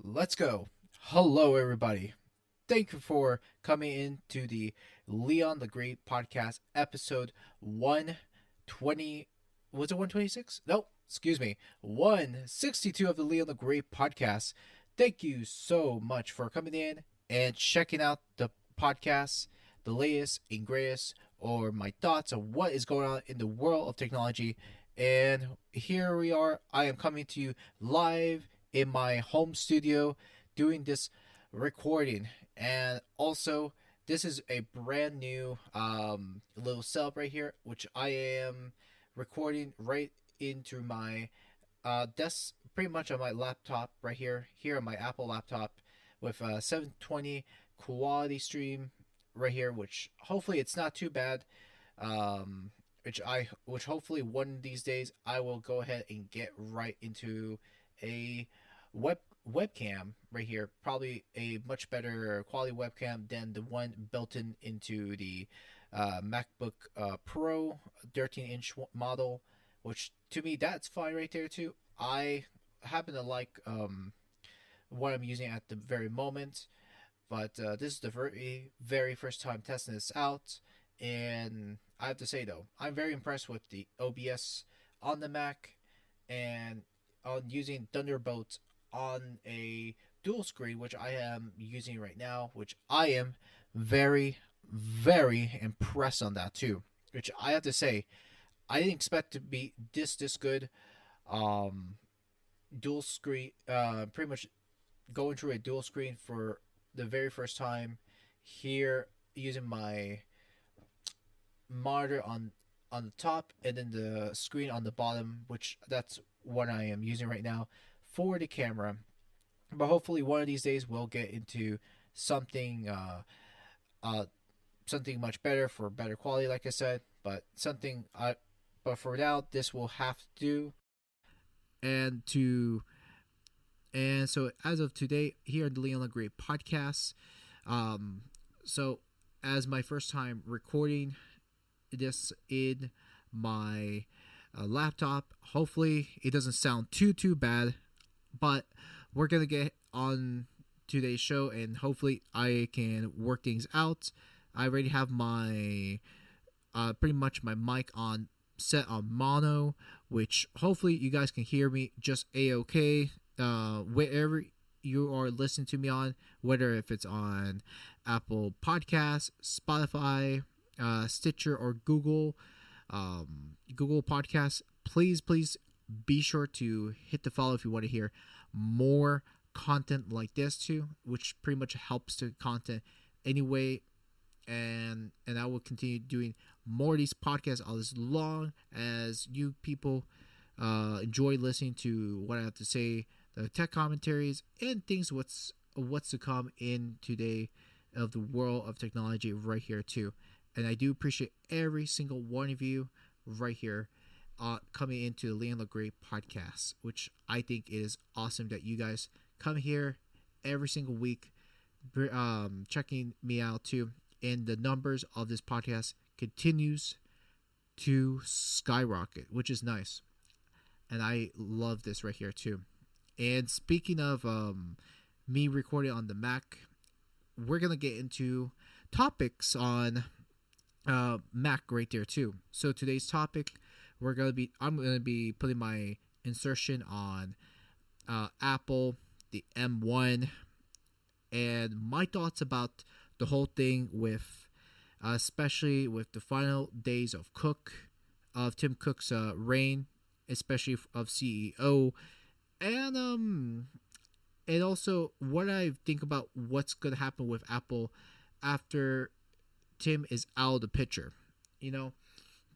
Let's go. Hello, everybody. Thank you for coming into the Leon the Great podcast, episode 120. Was it 126? No, excuse me. 162 of the Leon the Great podcast. Thank you so much for coming in and checking out the podcast, the latest and greatest, or my thoughts on what is going on in the world of technology. And here we are. I am coming to you live in my home studio doing this recording. And also, this is a brand new little setup right here, which I am recording right into my desk, pretty much on my laptop right here on my Apple laptop with a 720 quality stream right here, which hopefully it's not too bad. Um, which hopefully one of these days I will go ahead and get right into a webcam right here. Probably a much better quality webcam than the one built into the MacBook Pro 13-inch model, which to me that's fine right there too. I happen to like what I'm using at the very moment, but this is the very first time testing this out, and I have to say though, I'm very impressed with the OBS on the Mac, and on using Thunderbolt on a dual screen, which I am using right now, which I am very impressed on that too. Which I have to say, I didn't expect to be this good. Um, Dual screen, pretty much going through a dual screen for the very first time here using my monitor on the top and then the screen on the bottom, which that's what I am using right now for the camera. But hopefully one of these days we'll get into something uh something much better for better quality, like I said. But for now this will have to do. And to and so as of today here in the Leon the Great podcast, um so as my first time recording this in my laptop. Hopefully, it doesn't sound too bad, but we're gonna get on today's show, and hopefully, I can work things out. I already have my pretty much my mic on set on mono, which hopefully you guys can hear me just a okay. Wherever you are listening to me on, whether if it's on Apple Podcasts, Spotify, Stitcher, or Google Podcasts. Please be sure to hit the follow if you want to hear more content like this too, which pretty much helps the content anyway. And I will continue doing more of these podcasts as long as you people enjoy listening to what I have to say, the tech commentaries and things what's to come in today of the world of technology right here too. And I do appreciate every single one of you right here coming into the Leon the Great podcast, which I think is awesome that you guys come here every single week, checking me out too. And the numbers of this podcast continues to skyrocket, which is nice. And I love this right here too. And speaking of me recording on the Mac, we're going to get into topics on Mac right there too. So today's topic, I'm gonna be putting my insertion on Apple, the M1, and my thoughts about the whole thing with, especially with the final days of Tim Cook's reign, especially of CEO, and also what I think about what's gonna happen with Apple after Tim is out of the picture. You know,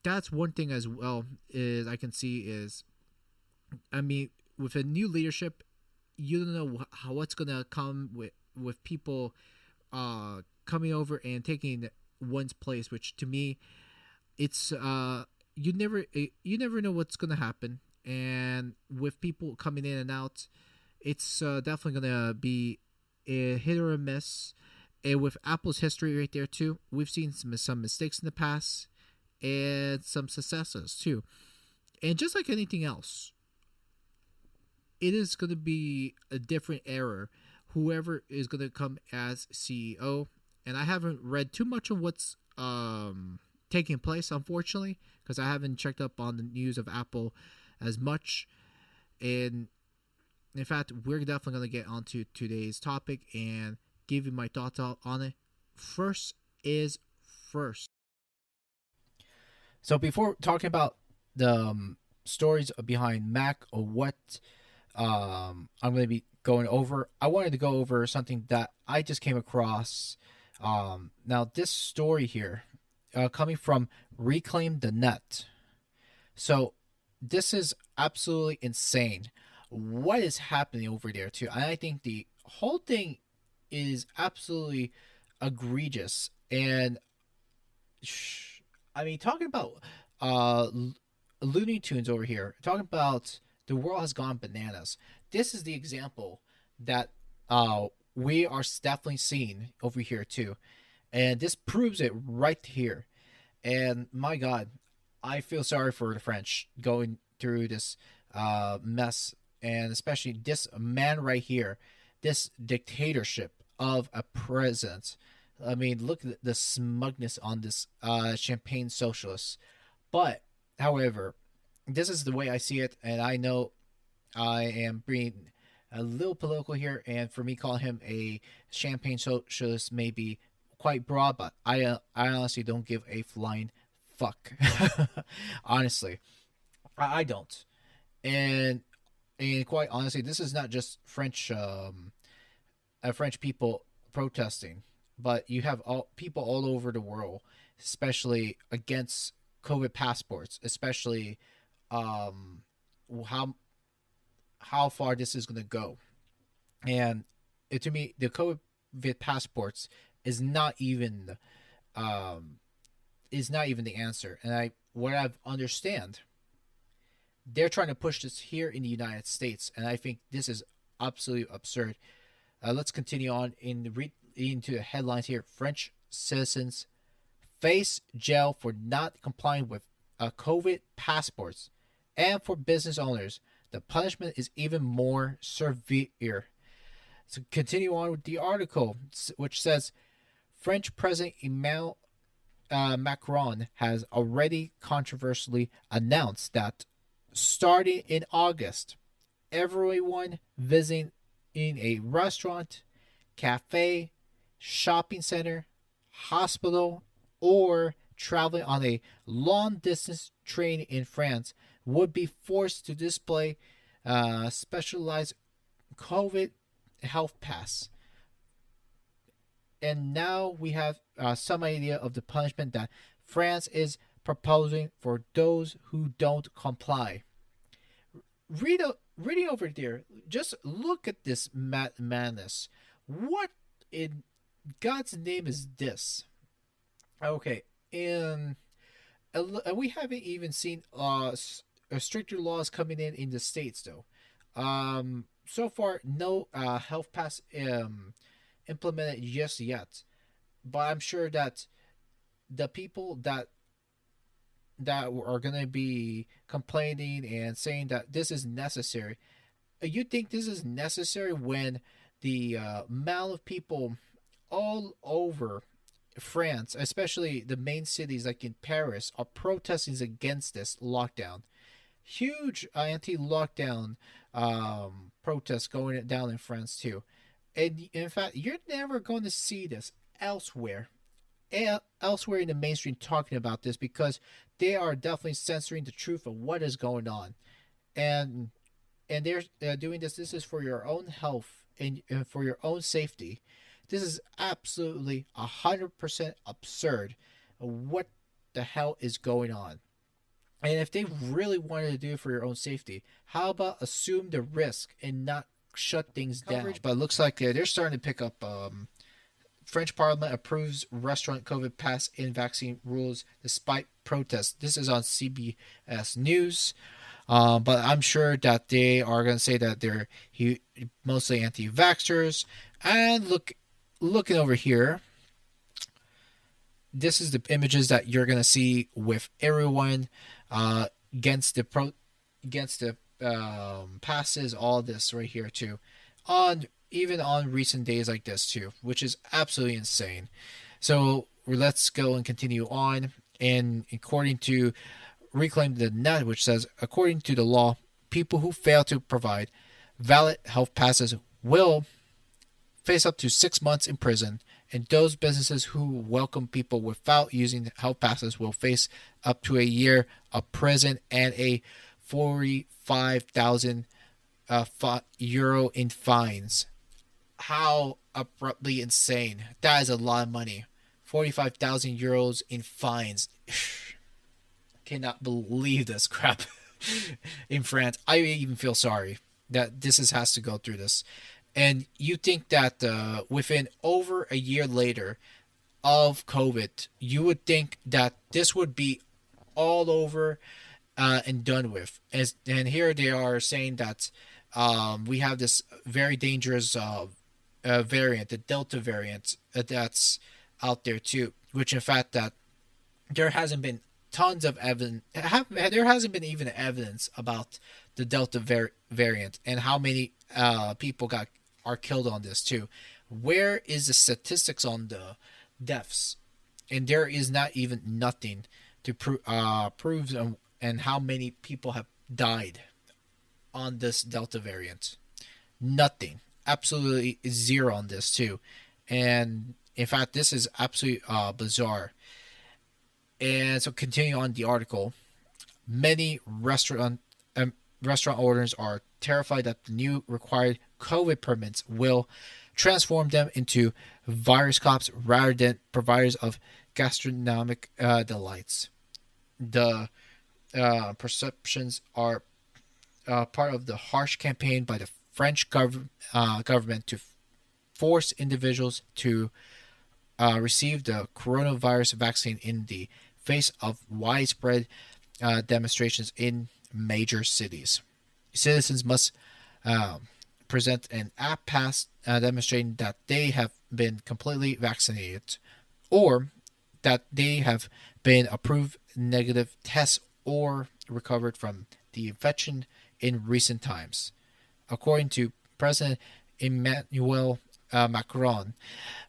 that's one thing as well is I can see is, I mean, with a new leadership, you don't know what's gonna come with people coming over and taking one's place, which to me, it's you never know what's gonna happen, and with people coming in and out, it's definitely gonna be a hit or a miss. And with Apple's history right there too, we've seen some mistakes in the past and some successes too. And just like anything else, it is going to be a different era. Whoever is going to come as CEO, and I haven't read too much on what's taking place, unfortunately, because I haven't checked up on the news of Apple as much. And in fact, we're definitely going to get onto today's topic and give you my thoughts on it. First is first. So before talking about the stories behind Mac or what I'm going to be going over, I wanted to go over something that I just came across. Now, this story here, coming from Reclaim the Net. So, this is absolutely insane. What is happening over there, too? And I think the whole thing is absolutely egregious. And I mean, talking about uh, Looney Tunes over here, talking about the world has gone bananas. This is the example that we are definitely seeing over here too, and this proves it right here. And my God, I feel sorry for the French going through this mess, and especially this man right here, this dictatorship of a president. I mean, look at the smugness on this champagne socialist. But, however, this is the way I see it, and I know I am being a little political here, and for me, calling him a champagne socialist may be quite broad, but I honestly don't give a flying fuck. Honestly, I don't, and quite honestly, this is not just French people protesting, but you have people all over the world, especially against COVID passports, especially um, how far this is going to go. And to me, the COVID passports is not even um, the answer. And what I've understand, they're trying to push this here in the United States, and I think this is absolutely absurd. Let's continue on into the headlines here. French citizens face jail for not complying with COVID passports, and for business owners, the punishment is even more severe. So continue on with the article, which says French President Emmanuel Macron has already controversially announced that starting in August, everyone visiting in a restaurant, cafe, shopping center, hospital, or traveling on a long distance train in France would be forced to display specialized COVID health pass. And now we have some idea of the punishment that France is proposing for those who don't comply. Reading over there, just look at this madness. What in God's name is this? Okay, and we haven't even seen stricter laws coming in the states though. So far, no health pass implemented just yet, but I'm sure that the people that are going to be complaining and saying that this is necessary. You think this is necessary when the amount of people all over France, especially the main cities like in Paris, are protesting against this lockdown. Huge anti-lockdown protests going down in France too. And in fact, you're never going to see this elsewhere in the mainstream talking about this, because they are definitely censoring the truth of what is going on, and they're doing this. This is for your own health and for your own safety. This is absolutely 100% absurd. What the hell is going on? And if they really wanted to do it for your own safety, how about assume the risk and not shut things down? But it looks like they're starting to pick up. French Parliament approves restaurant COVID pass in vaccine rules despite protests. This is on CBS News. But I'm sure that they are going to say that they're mostly anti-vaxxers. And looking over here, this is the images that you're going to see with everyone against the passes, all this right here too, on even on recent days like this too, which is absolutely insane. So let's go and continue on. And according to Reclaim the Net, which says, according to the law, people who fail to provide valid health passes will face up to 6 months in prison, and those businesses who welcome people without using health passes will face up to a year of prison and a 45,000 euro in fines. How abruptly insane. That is a lot of money. 45,000 euros in fines. Cannot believe this crap in France. I even feel sorry that has to go through this. And you think that within over a year later of COVID, you would think that this would be all over and done with. And here they are saying that we have this very dangerous variant, the Delta variant, that's out there too. Which, in fact, that there hasn't been tons of evidence. There hasn't been even evidence about the Delta variant and how many people are killed on this too. Where is the statistics on the deaths? And there is not even nothing to prove and how many people have died on this Delta variant. Nothing. Absolutely zero on this too. And in fact, this is absolutely bizarre. And so, continuing on the article, many restaurant owners are terrified that the new required COVID permits will transform them into virus cops rather than providers of gastronomic delights. The perceptions are part of the harsh campaign by the French government to force individuals to receive the coronavirus vaccine in the face of widespread demonstrations in major cities. Citizens must present an app pass demonstrating that they have been completely vaccinated or that they have been approved negative tests or recovered from the infection in recent times. According to President Emmanuel Macron,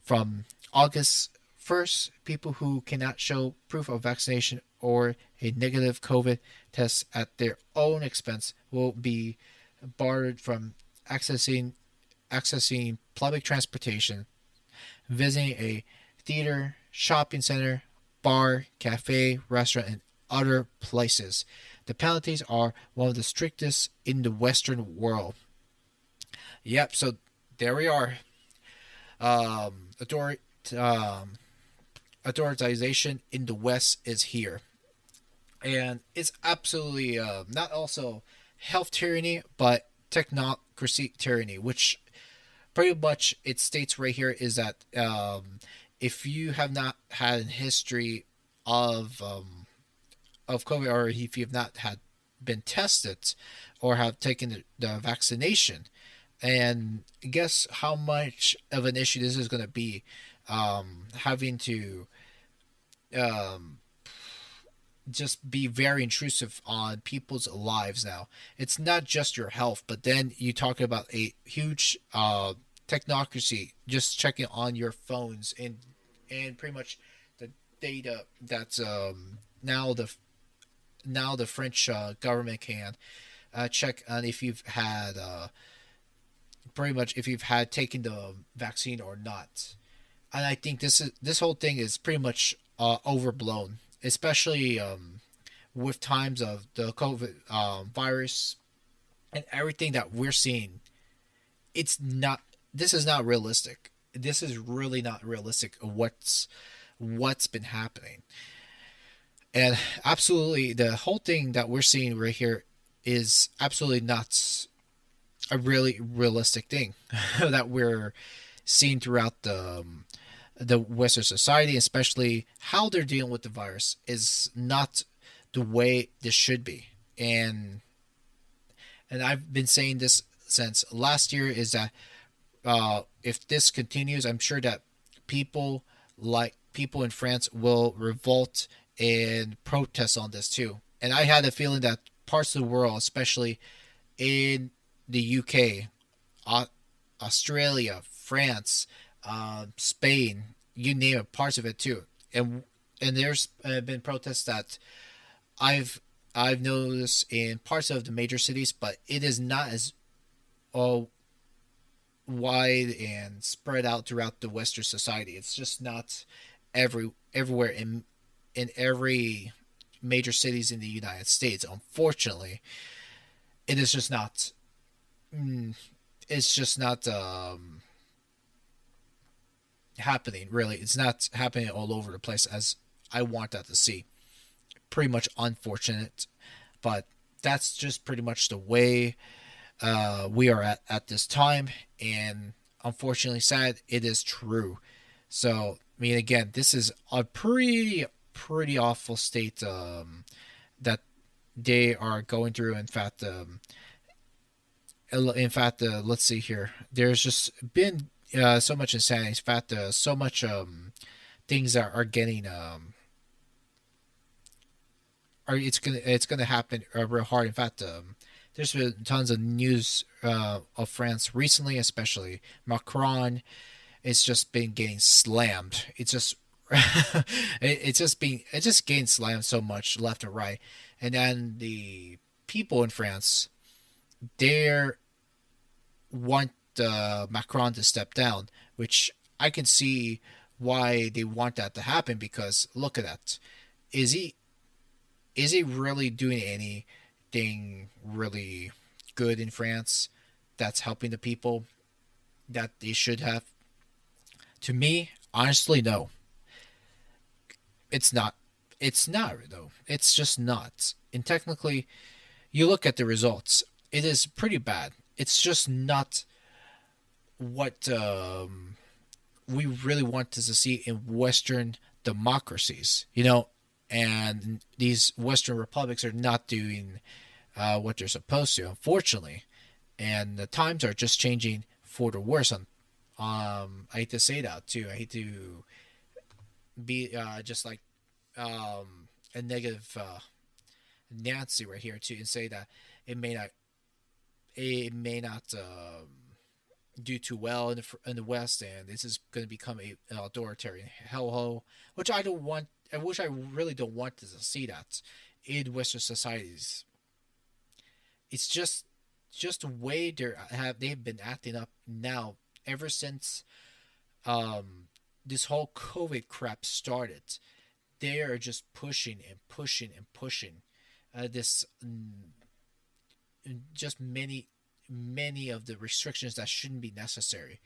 from August 1st, people who cannot show proof of vaccination or a negative COVID test at their own expense will be barred from accessing public transportation, visiting a theater, shopping center, bar, cafe, restaurant, and other places. The penalties are one of the strictest in the Western world. Yep, so there we are. Authorization in the West is here. And it's absolutely not also health tyranny, but technocracy tyranny, which pretty much it states right here is that if you have not had a history of COVID, or if you have not had been tested or have taken the vaccination, and guess how much of an issue this is going to be, having to just be very intrusive on people's lives now. It's not just your health, but then you talk about a huge technocracy just checking on your phones and pretty much the data that's now the French government can check on if you've had pretty much if you've had taken the vaccine or not. And I think this whole thing is pretty much overblown, especially with times of the COVID virus and everything that we're seeing. This is not realistic. This is really not realistic of what's been happening. And absolutely, the whole thing that we're seeing right here is absolutely not a really realistic thing that we're seeing throughout the Western society, especially how they're dealing with the virus, is not the way this should be. And I've been saying this since last year, is that if this continues, I'm sure that people in France will revolt and protest on this too. And I had a feeling that parts of the world, especially in the UK, Australia, France, Spain, you name it, parts of it too. And there's been protests that I've I've noticed in parts of the major cities, but it is not as uh, wide and spread out throughout the Western society. It's just not everywhere in every major cities in the United States. Unfortunately, it is just not. Mm, it's just not happening. Really, it's not happening all over the place as I want that to see. Pretty much unfortunate, but that's just pretty much the way we are at this time, and unfortunately, sad it is true. So, I mean, again, this is a pretty awful state that they are going through. Let's see here. There's just been so much insanity. In fact, so much things are getting are it's gonna happen real hard. In fact, there's been tons of news of France recently, especially Macron. It's just been getting slammed. It's just it's just getting slammed so much left and right, and then the people in France, they want Macron to step down, which I can see why they want that to happen because look at that. Is he is he really doing anything really good in France that's helping the people that they should have? To me, honestly, no. It's not. It's not though. It's just not. And technically, you look at the results. It is pretty bad. It's just not what we really want to see in Western democracies. And these Western republics are not doing what they're supposed to, unfortunately. And the times are just changing for the worse. I hate to say that too. I hate to be just like a negative Nancy right here too, and say that it may not it may not do too well in the West, and this is going to become an authoritarian hellhole, which I don't want. I wish I really don't want to see that in Western societies. It's just the way they've been acting up now ever since this whole COVID crap started. They are just pushing and pushing and pushing this just many of the restrictions that shouldn't be necessary.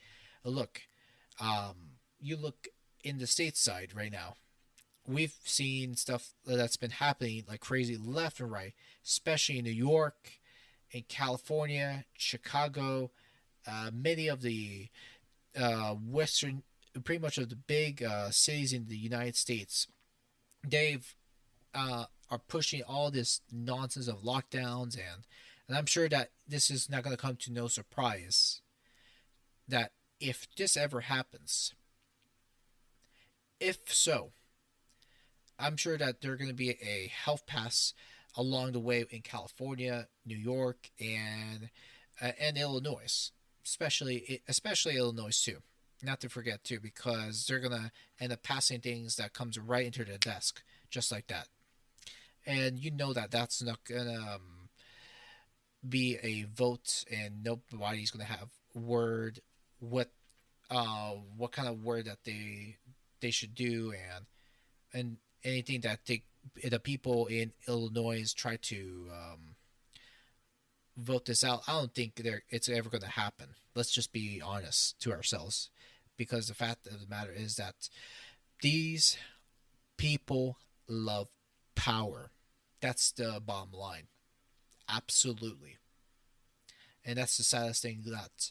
Look, you look in the stateside right now. We've seen stuff that's been happening like crazy left and right, especially in New York, in California, Chicago, many of the western, pretty much of the big cities in the United States. They've are pushing all this nonsense of lockdowns, and I'm sure that this is not going to come to no surprise that if this ever happens, if so, I'm sure that there's going to be a health pass along the way in California, New York, and Illinois, especially Illinois too. Not to forget too, because they're gonna end up passing things that comes right into their desk, just like that. And you know that that's not gonna be a vote, and nobody's gonna have word what what kind of word that they should do, and anything that the people in Illinois try to vote this out. I don't think it's ever going to happen. Let's just be honest to ourselves, because the fact of the matter is that these people love power. That's the bottom line. Absolutely. And that's the saddest thing that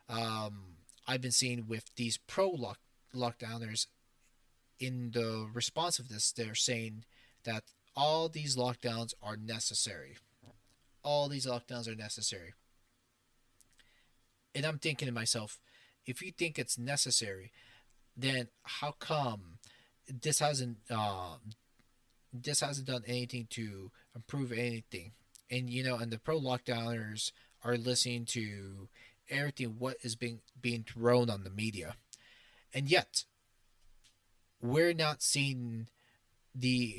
I've been seeing with these lockdowners. In the response of this, they're saying that all these lockdowns are necessary. All these lockdowns are necessary. And I'm thinking to myself, if you think it's necessary, then how come this hasn't this hasn't done anything to improve anything and and the pro lockdowners are listening to everything what is being thrown on the media, and yet we're not seeing the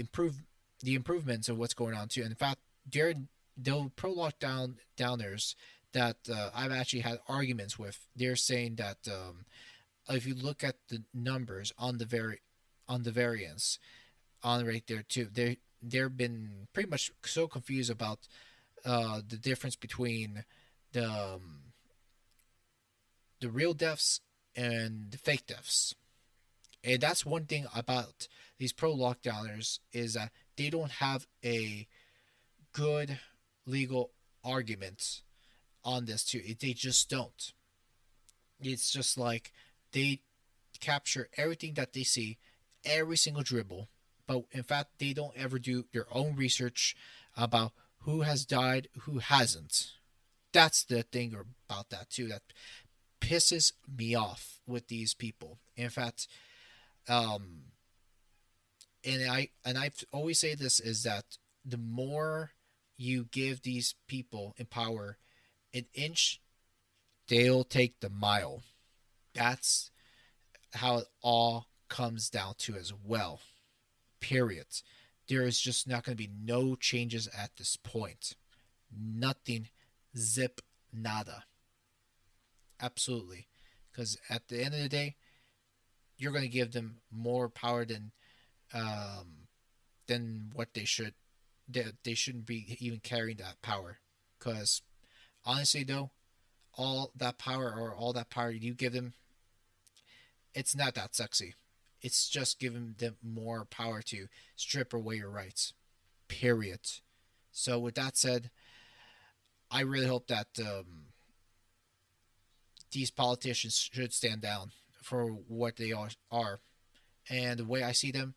improvements of what's going on too. In fact, they're the pro lockdown downers that I've actually had arguments with. They're saying that if you look at the numbers on the variance on right there too, they've been pretty much so confused about the difference between the the real deaths and the fake deaths. And that's one thing about these pro lockdowners is that they don't have a good legal argument on this too. They just don't. It's just like they capture everything that they see, every single dribble, but in fact they don't ever do their own research about who has died, who hasn't. That's the thing about that too. That pisses me off with these people. In fact, um, I've always say this is that the more you give these people in power an inch, they'll take the mile. That's how it all comes down to as well. Period. There is just not going to be no changes at this point. Nothing. Zip. Nada. Absolutely. Because at the end of the day, you're going to give them more power than what they should. They shouldn't be even carrying that power. Because honestly, though, all that power you give them, it's not that sexy. It's just giving them more power to strip away your rights. Period. So with that said, I really hope that these politicians should stand down for what they are. And the way I see them,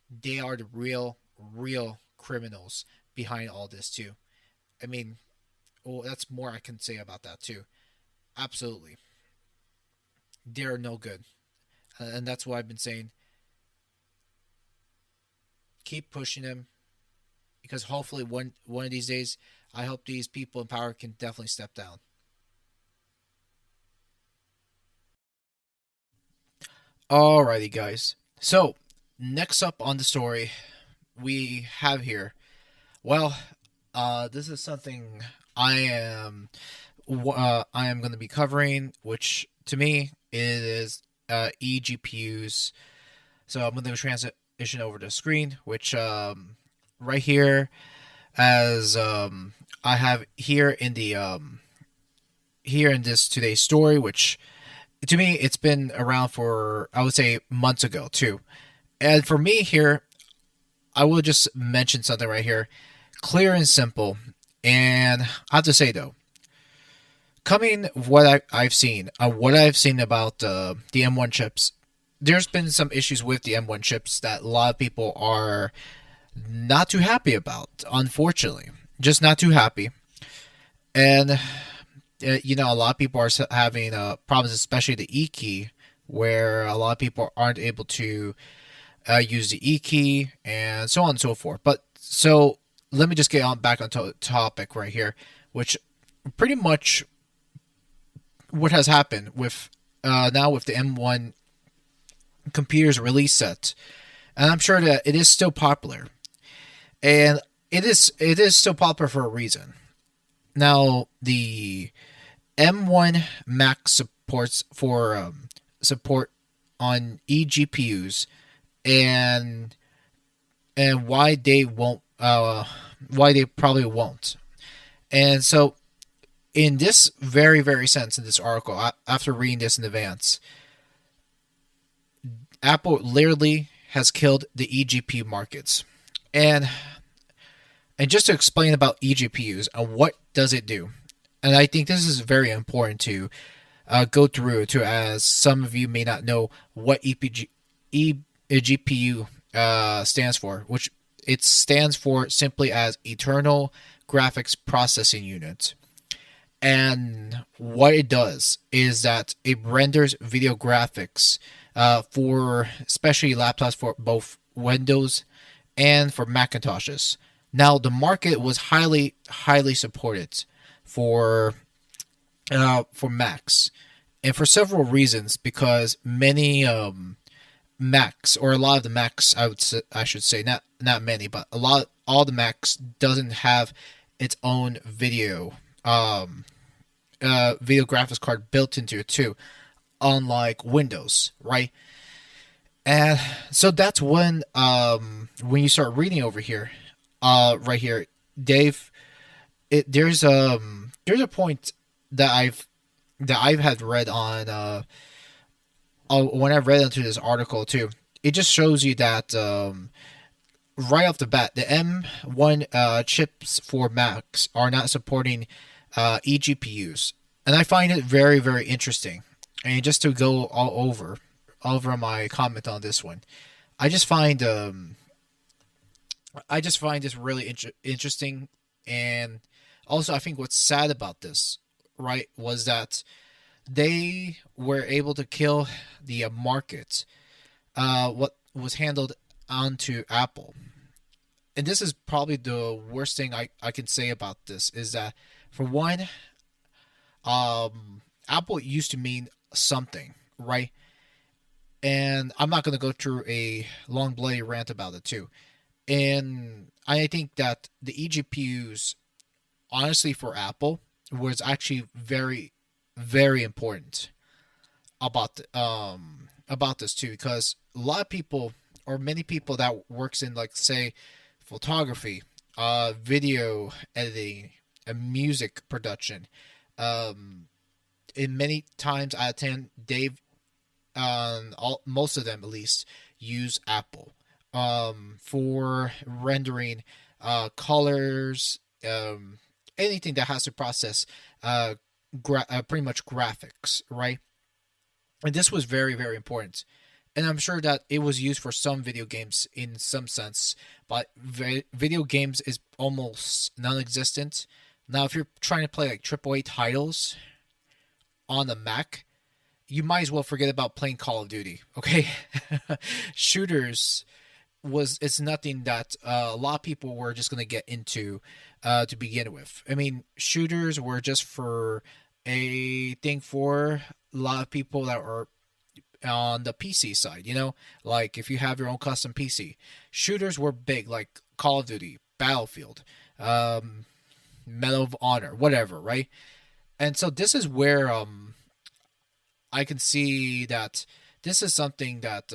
they are the real criminals behind all this too. I mean, well, that's more I can say about that too. Absolutely, they're no good, and that's why I've been saying. Keep pushing them because hopefully one of these days, I hope these people in power can definitely step down. Alrighty, guys. So next up on the story we have here. Well, this is something I am going to be covering, which to me is eGPUs. So I'm going to transition over to the screen, which right here as I have here in the here in this today's story, which to me it's been around for I would say months ago too. And for me here, I will just mention something right here, clear and simple. And I have to say though, coming what I've seen about the M1 chips, there's been some issues with the M1 chips that a lot of people are not too happy about. Unfortunately, just not too happy. And a lot of people are having problems, especially the E key, where a lot of people aren't able to use the E key and so on and so forth. But so let me just get on back on topic right here, which pretty much what has happened with now with the M1 computers release set, and I'm sure that it is still popular, and it is still popular for a reason. Now the M1 Max support on eGPUs, and why they won't why they probably won't. And so in this very sense in this article, after reading this in advance, Apple literally has killed the eGPU markets. And just to explain about eGPUs and what does it do, and I think this is very important to go through to, as some of you may not know what eGPU stands for, which it stands for simply as Eternal Graphics Processing Unit. And what it does is that it renders video graphics for especially laptops for both Windows and for Macintoshes. Now the market was highly supported for Macs, and for several reasons, because many Macs, or a lot of the Macs, I should say, not many, but all the Macs doesn't have its own video graphics card built into it too, unlike Windows, right? And so that's when you start reading over here, right here, Dave. There's a point that I've had read on when I've read into this article too. It just shows you that right off the bat, the M1 chips for Macs are not supporting eGPUs, and I find it very interesting. And just to go all over my comment on this one, I just find this really interesting, and also I think what's sad about this, right, was that they were able to kill the market. What was handled onto Apple, and this is probably the worst thing I can say about this, is that, for one, Apple used to mean something, right? And I'm not going to go through a long bloody rant about it too. And I think that the eGPUs, honestly, for Apple, was actually very important about this too, because a lot of people, or many people that works in, like, say, photography, video editing, and music production, in many times out of 10, most of them at least, use Apple for rendering colors, anything that has to process pretty much graphics, right? And this was very important. And I'm sure that it was used for some video games in some sense, but video games is almost non-existent. Now, if you're trying to play like AAA titles on the Mac, you might as well forget about playing Call of Duty, okay? Shooters it's nothing that a lot of people were just going to get into to begin with. I mean, shooters were just for a thing for a lot of people that are on the PC side, like if you have your own custom PC. Shooters were big, like Call of Duty, Battlefield, Medal of Honor, whatever, right? And so this is where I can see that this is something that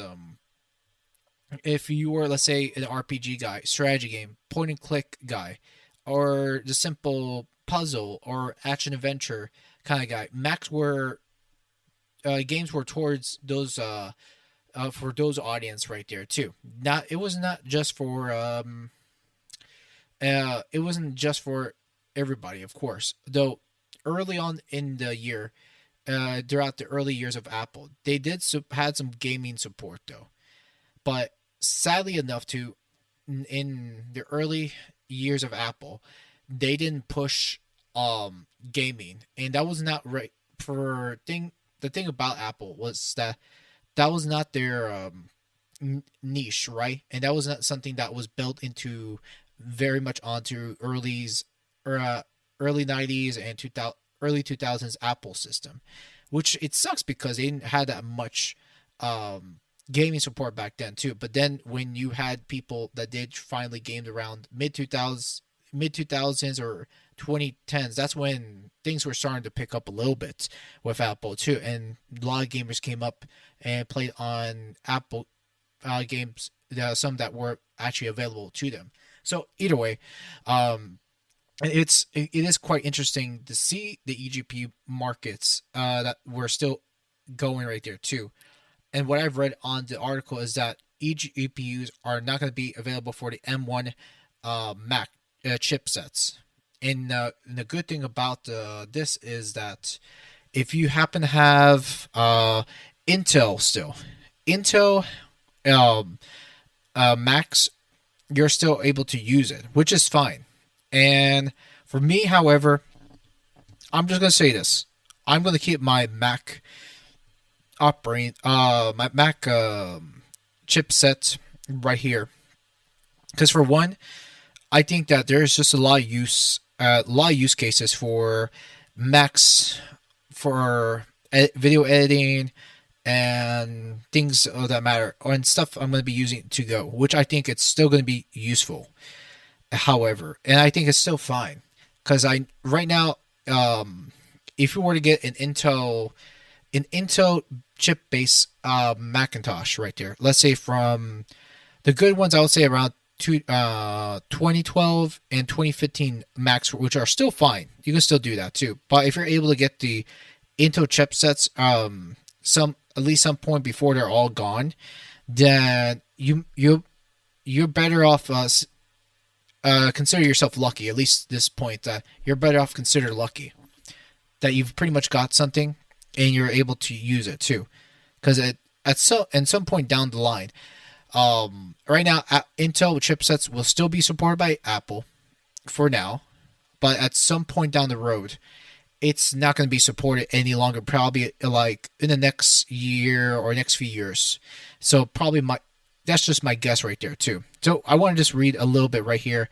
if you were, let's say, an RPG guy, strategy game, point and click guy, or the simple puzzle or action adventure kind of guy, Macs were games were towards those for those audience right there too. It was not just for it wasn't just for everybody, of course. Though early on in the year, throughout the early years of Apple, they had some gaming support though. But sadly enough, in the early years of Apple, they didn't push gaming, and that was not right. The thing about Apple was that was not their niche, right? And that was not something that was built into very much onto early 90s and early 2000s Apple system, which it sucks because they didn't have that much gaming support back then too. But then when you had people that did finally gamed around mid 2000s or 2010s, that's when things were starting to pick up a little bit with Apple too, and a lot of gamers came up and played on Apple games, some that were actually available to them. So either way, it is quite interesting to see the eGPU markets that were still going right there too. And what I've read on the article is that eGPUs are not going to be available for the M1 Mac chipsets. And the good thing about this is that if you happen to have Intel still, Intel Macs, you're still able to use it, which is fine. And for me, however, I'm just going to say this. I'm going to keep my Mac my Mac chipset right here. Because for one, I think that there's just a lot of use cases for Macs for video editing and things of that matter, and stuff I'm going to be using to go, which I think it's still going to be useful. However, and I think it's still fine because I right now, if you were to get an Intel chip based Macintosh right there, let's say from the good ones, I would say around 2012 and 2015 Macs, which are still fine. You can still do that too. But if you're able to get the Intel chipsets, some at least some point before they're all gone, then you're better off. Consider yourself lucky. At least this point, that you're better off considered lucky that you've pretty much got something and you're able to use it too, because at some point down the line, right now, Intel chipsets will still be supported by Apple for now, but at some point down the road, it's not going to be supported any longer. Probably like in the next year or next few years. So probably that's just my guess right there too. So I want to just read a little bit right here,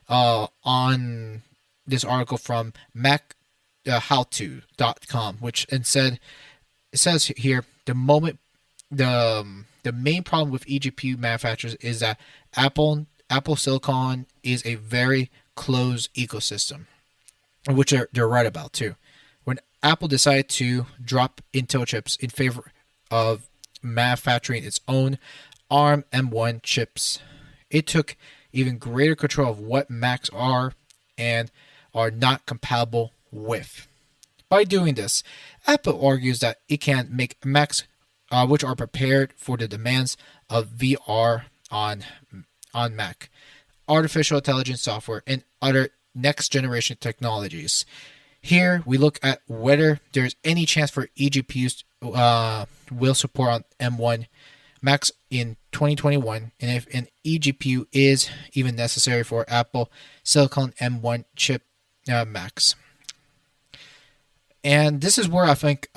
on this article from MacHowTo.com, which it says here the main problem with eGPU manufacturers is that Apple Silicon is a very closed ecosystem, which they're right about too. When Apple decided to drop Intel chips in favor of manufacturing its own ARM M1 chips, it took even greater control of what Macs are and are not compatible with. By doing this, Apple argues that it can make Macs which are prepared for the demands of VR on Mac, artificial intelligence software, and other next generation technologies. Here we look at whether there's any chance for eGPUs will support on M1 Macs in 2021, and if an eGPU is even necessary for Apple Silicon M1 chip Macs. And this is where I think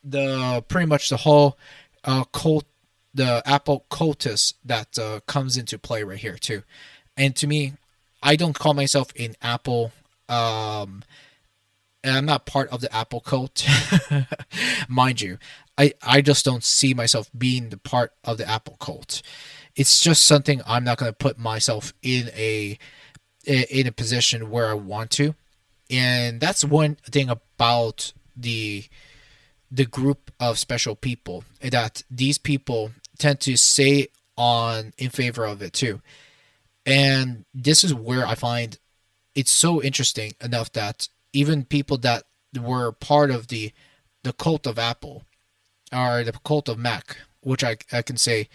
the pretty much the whole the Apple cultus that comes into play right here too. And to me, I don't call myself an Apple, and I'm not part of the Apple cult, mind you. I just don't see myself being the part of the Apple cult. It's just something I'm not going to put myself in a position where I want to. And that's one thing about the group of special people, that these people tend to say on in favor of it too. And this is where I find it's so interesting enough that even people that were part of the cult of Apple, or the cult of Mac, which I can say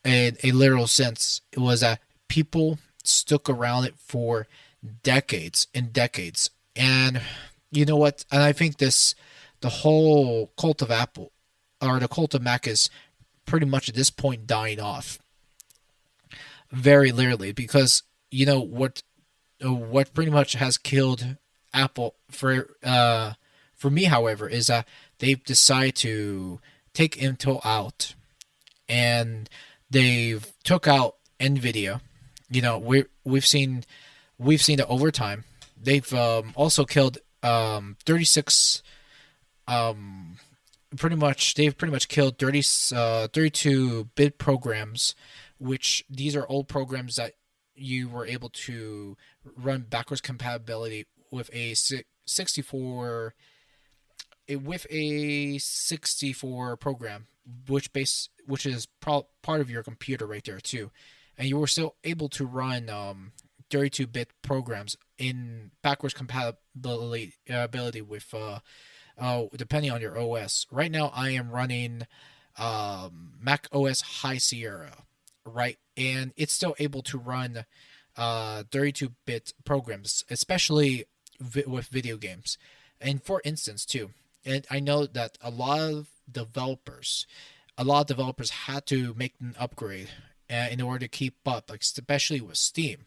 in a literal sense, it was that people stuck around it for decades and decades. And you know what? And I think the whole cult of Apple, or the cult of Mac, is pretty much at this point dying off. Very literally, because you know what pretty much has killed Apple for me, however, is that they've decided to take Intel out, and they've took out Nvidia. You know, we've seen that over time. They've also killed 36. They've pretty much killed 32-bit programs, which these are old programs that you were able to run backwards compatibility with a 64 program, which is part of your computer right there too, and you were still able to run 32-bit programs in backwards compatibility ability with depending on your OS. Right now, I am running Mac OS High Sierra, right, and it's still able to run 32-bit programs, especially with video games, and for instance too. And I know that a lot of developers had to make an upgrade in order to keep up, like especially with Steam.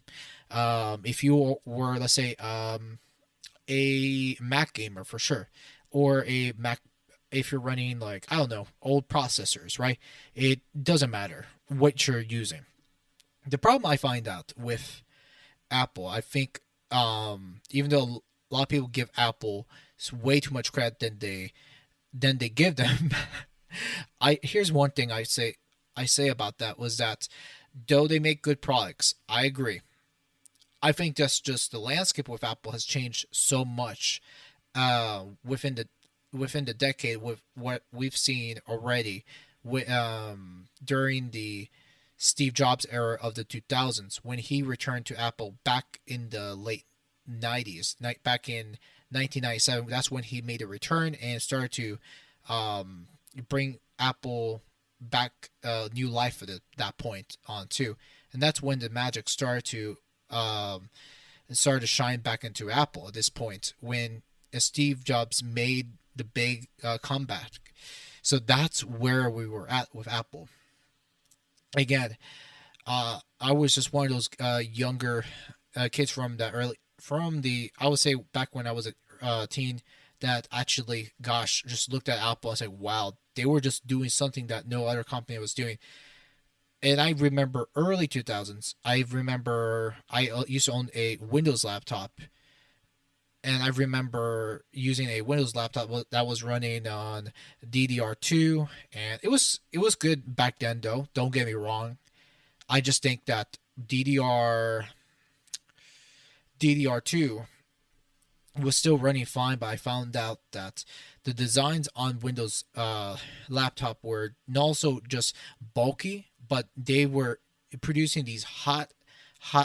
If you were, let's say, a Mac gamer for sure, or a Mac, if you're running like, I don't know, old processors, right? It doesn't matter what you're using. The problem I find out with Apple, I think, even though a lot of people give Apple way too much credit than they give them, I here's one thing I say about that was that though they make good products, I agree. I think that's just the landscape with Apple has changed so much within the decade with what we've seen already during the Steve Jobs era of the 2000s when he returned to Apple back in the late 90s, back in 1997. That's when he made a return and started to bring Apple back new life at that point on too, and that's when the magic um, started to shine back into Apple at this point when Steve Jobs made the big comeback. So that's where we were at with Apple. Again, I was just one of those younger kids from the early, from the, I would say back when I was a teen, that actually, gosh, just looked at Apple and said, wow, they were just doing something that no other company was doing. And I remember early 2000s, I remember I used to own a Windows laptop. And I remember using a Windows laptop that was running on DDR2, and it was good back then. Though, don't get me wrong, I just think that DDR2 was still running fine, but I found out that the designs on Windows laptop were not also just bulky, but they were producing these hot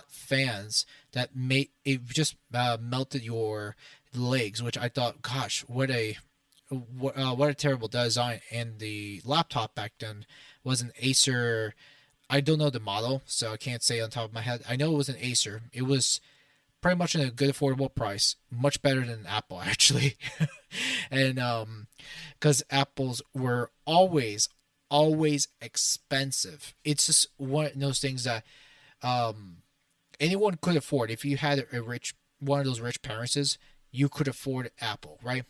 fans that made it just melted your legs, which I thought, gosh, what a terrible design. And the laptop back then was an Acer. I don't know the model, so I can't say on top of my head. I know it was an Acer. It was pretty much in a good affordable price, much better than Apple actually. And because Apples were always expensive. It's just one of those things that um anyone could afford. If you had a rich one of those rich parents, you could afford Apple, right?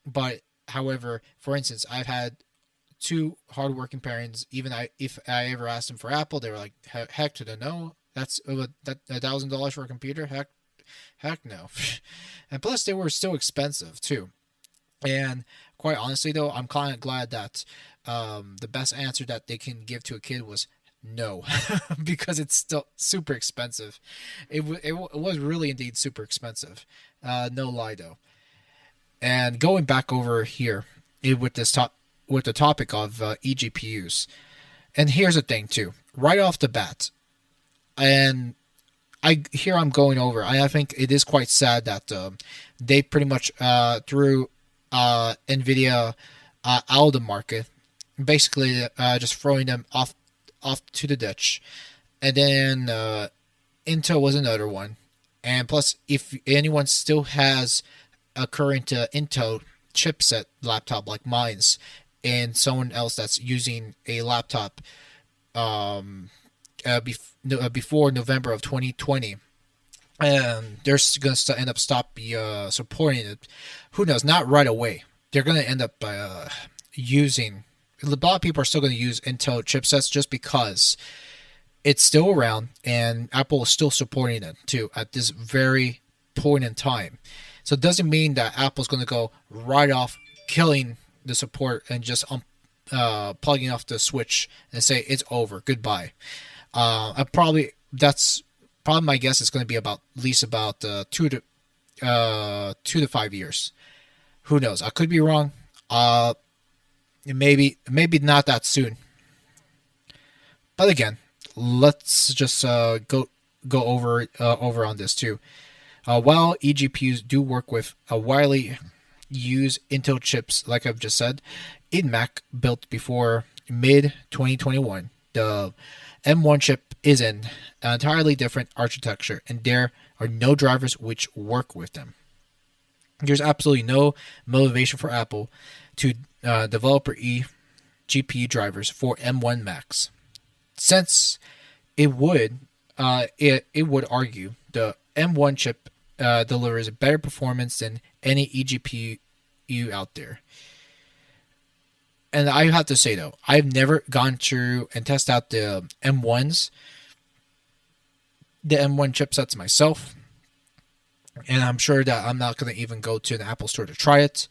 But however, for instance, I've had two hardworking parents. Even if I ever asked them for Apple, they were like, "Heck to the no! That's that $1,000 for a computer. Heck no!" And plus, they were still expensive too. And quite honestly, though, I'm kind of glad that the best answer that they can give to a kid was no, because it's still super expensive. It was really indeed super expensive. No lie, though. And going back over here with with the topic of eGPUs, and here's the thing too, right off the bat, and I'm going over. I think it is quite sad that they pretty much threw Nvidia out of the market, basically just throwing them off to the ditch, and then Intel was another one, and plus, if anyone still has a current Intel chipset laptop like mine's, and someone else that's using a laptop um, before November of 2020, and they're going to end up supporting it. Who knows? Not right away. They're going to end up using. A lot of people are still going to use Intel chipsets just because it's still around and Apple is still supporting it too at this very point in time. So it doesn't mean that Apple's going to go right off killing the support and just plugging off the switch and say it's over, goodbye. That's probably my guess is going to be about at least about 2 to 5 years. Who knows? I could be wrong. Maybe not that soon. But again, let's just go over on this too. While eGPUs do work with a widely used Intel chips, like I've just said, in Mac built before mid 2021, the M1 chip is an entirely different architecture, and there are no drivers which work with them. There's absolutely no motivation for Apple to develop eGPU drivers for M1 Macs, since it would argue the M1 chip delivers better performance than any eGPU out there. And I have to say though, I've never gone through and test out the M1s, the M1 chipsets myself, and I'm sure that I'm not going to even go to the Apple store to try it.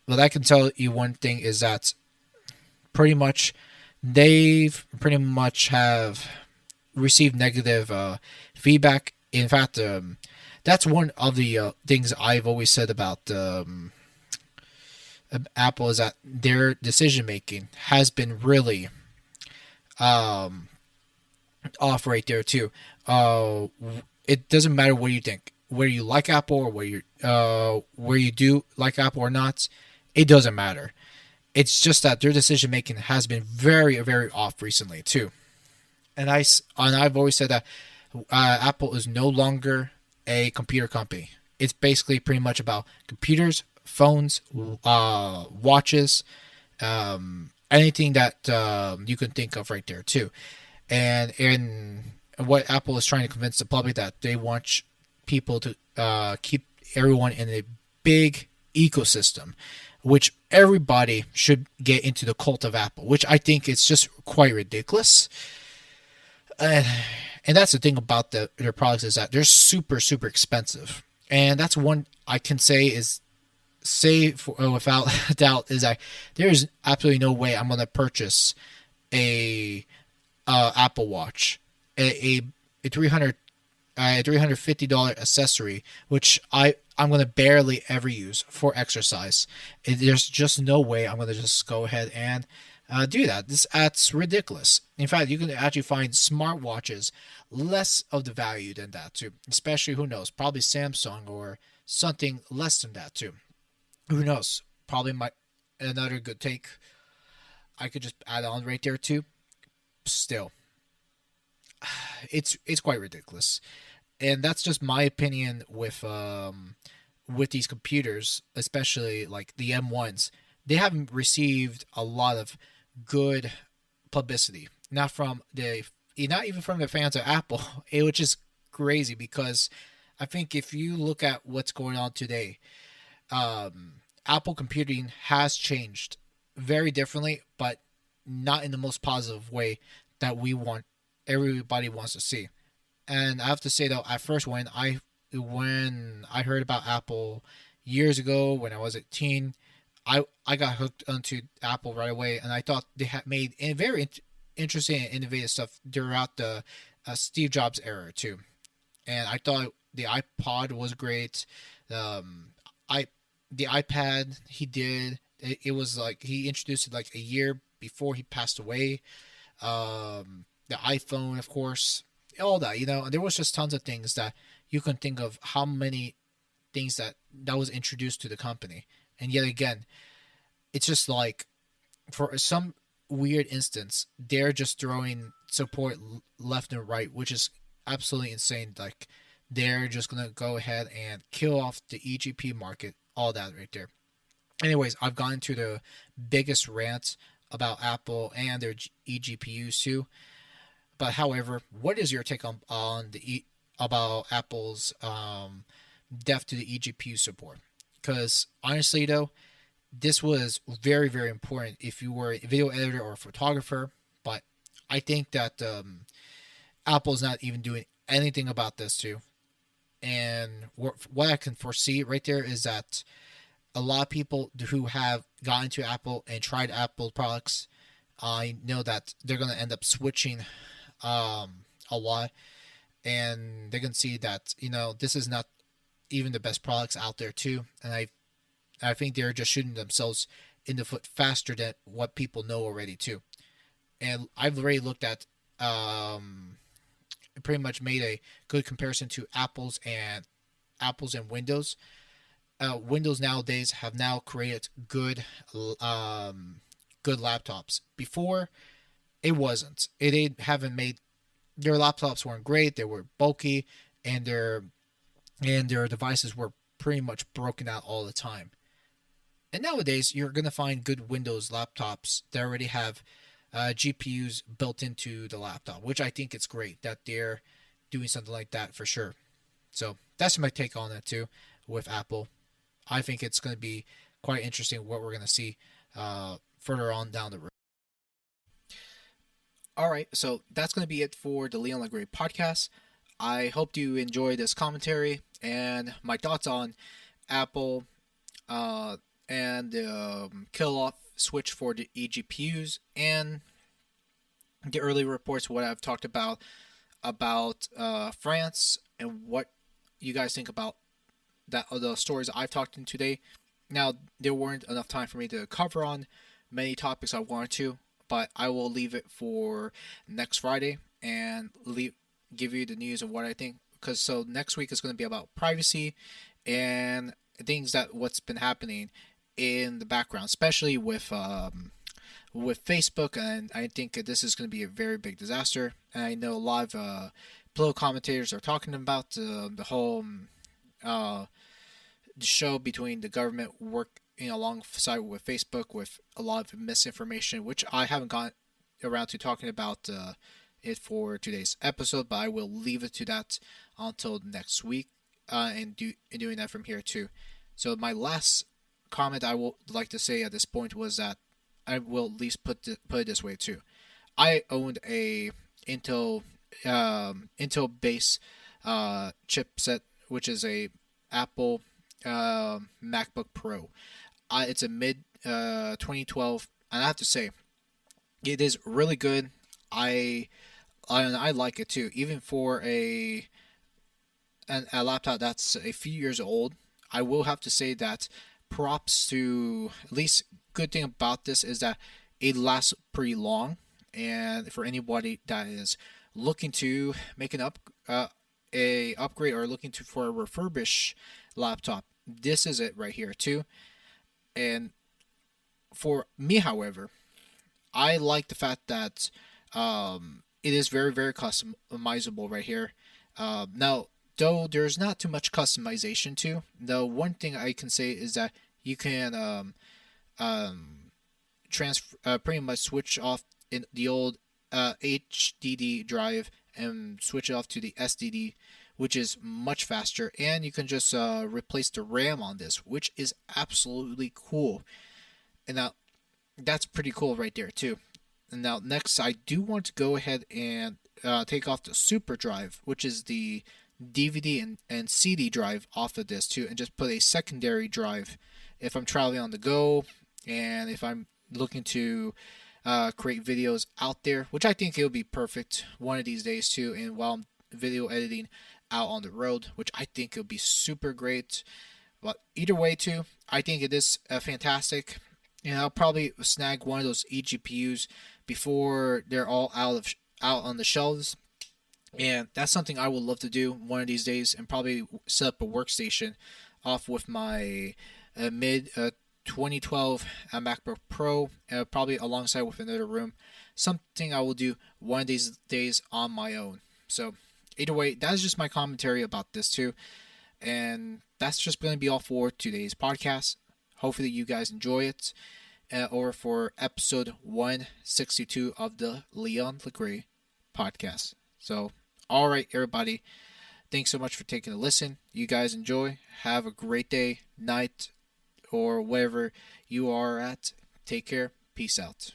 But I can tell you one thing is that pretty much they've pretty much have received negative feedback. In fact, that's one of the things I've always said about Apple is that their decision making has been really um, off right there too. It doesn't matter what you think, whether you like Apple or where you do like Apple or not. It doesn't matter. It's just that their decision making has been very very off recently too. And I've always said that Apple is no longer a computer company. It's basically pretty much about computers, phones, watches, anything that you can think of right there too. And what Apple is trying to convince the public that they want people to keep everyone in a big ecosystem, which everybody should get into the cult of Apple, which I think is just quite ridiculous. And that's the thing about their products is that they're super expensive, and that's one I can say without a doubt is that there's absolutely no way I'm going to purchase a Apple Watch, a $350 accessory, which I'm going to barely ever use for exercise. There's just no way I'm going to just go ahead and do that. That's ridiculous. In fact, you can actually find smartwatches less of the value than that too. Especially, who knows, probably Samsung or something less than that too. Who knows? Probably another good take. I could just add on right there too. Still, it's quite ridiculous, and that's just my opinion with these computers, especially like the M1s. They haven't received a lot of good publicity, not even from the fans of Apple, which is crazy because I think if you look at what's going on today, Apple computing has changed very differently, but not in the most positive way that everybody wants to see. And I have to say though, at first when I heard about Apple years ago when I was a teen, I got hooked onto Apple right away, and I thought they had made a very interesting and innovative stuff throughout the Steve Jobs era too. And I thought the iPod was great. I the iPad he did it was like he introduced it like a year before he passed away. The iPhone, of course, all that, and there was just tons of things that you can think of how many things that was introduced to the company. And yet again, it's just like for some weird instance, they're just throwing support left and right, which is absolutely insane. Like they're just gonna go ahead and kill off the eGPU market, all that right there. Anyways, I've gone to the biggest rant about Apple and their eGPUs too. But however, what is your take on about Apple's death to the eGPU support? Because honestly, though, this was very important if you were a video editor or a photographer. But I think that Apple's not even doing anything about this too. And what I can foresee right there is that a lot of people who have gotten to Apple and tried Apple products, I know that they're going to end up switching a lot, and they're going to see that this is not even the best products out there too. And I think they're just shooting themselves in the foot faster than what people know already too. And I've already looked at pretty much made a good comparison to Apple's and Windows. Windows nowadays have now created good laptops. Before it wasn't. They haven't made their laptops weren't great. They were bulky, and their devices were pretty much broken out all the time. And nowadays, you're gonna find good Windows laptops that already have GPUs built into the laptop, which I think it's great that they're doing something like that for sure. So that's my take on it too with Apple. I think it's going to be quite interesting what we're going to see further on down the road. All right, so that's going to be it for the Leon LeGray podcast. I hope you enjoy this commentary and my thoughts on Apple uh, and kill off switch for the eGPUs and the early reports. What I've talked about France and what you guys think about that the stories I've talked in today. Now there weren't enough time for me to cover on many topics I wanted to, but I will leave it for next Friday and give you the news of what I think. Because so next week is going to be about privacy and things that what's been happening in the background, especially with Facebook, and I think this is going to be a very big disaster. And I know a lot of political commentators are talking about the whole uh, show between the government working alongside with Facebook with a lot of misinformation, which I haven't gotten around to talking about it for today's episode, but I will leave it to that until next week and doing that from here too. So my last comment I would like to say at this point was that I will at least put it this way too. I owned a Intel base chipset, which is a Apple MacBook Pro. It's a mid 2012, and I have to say, it is really good. I like it too, even for a laptop that's a few years old. I will have to say that props to at least good thing about this is that it lasts pretty long, and for anybody that is looking to make a upgrade or looking to for a refurbish laptop, this is it right here too. And for me, however, I like the fact that it is very very customizable right here. Now, though there's not too much customization to, the one thing I can say is that you can um, transfer pretty much switch off in the old HDD drive and switch it off to the SDD, which is much faster, and you can just replace the RAM on this, which is absolutely cool. And now that's pretty cool right there too. And now next, I do want to go ahead and take off the super drive, which is the DVD and CD drive off of this too, and just put a secondary drive if I'm traveling on the go and if I'm looking to create videos out there, which I think it'll be perfect one of these days too. And while I'm video editing out on the road, which I think it'll be super great. But either way too, I think it is fantastic. And I'll probably snag one of those eGPUs before they're all out on the shelves. And that's something I would love to do one of these days, and probably set up a workstation off with my mid 2012 MacBook Pro, probably alongside with another room. Something I will do one of these days on my own. So either way, that's just my commentary about this too. And that's just going to be all for today's podcast. Hopefully you guys enjoy it. Or for episode 162 of the Leon LeGray podcast. So, all right, everybody. Thanks so much for taking a listen. You guys enjoy. Have a great day, night, or wherever you are at. Take care. Peace out.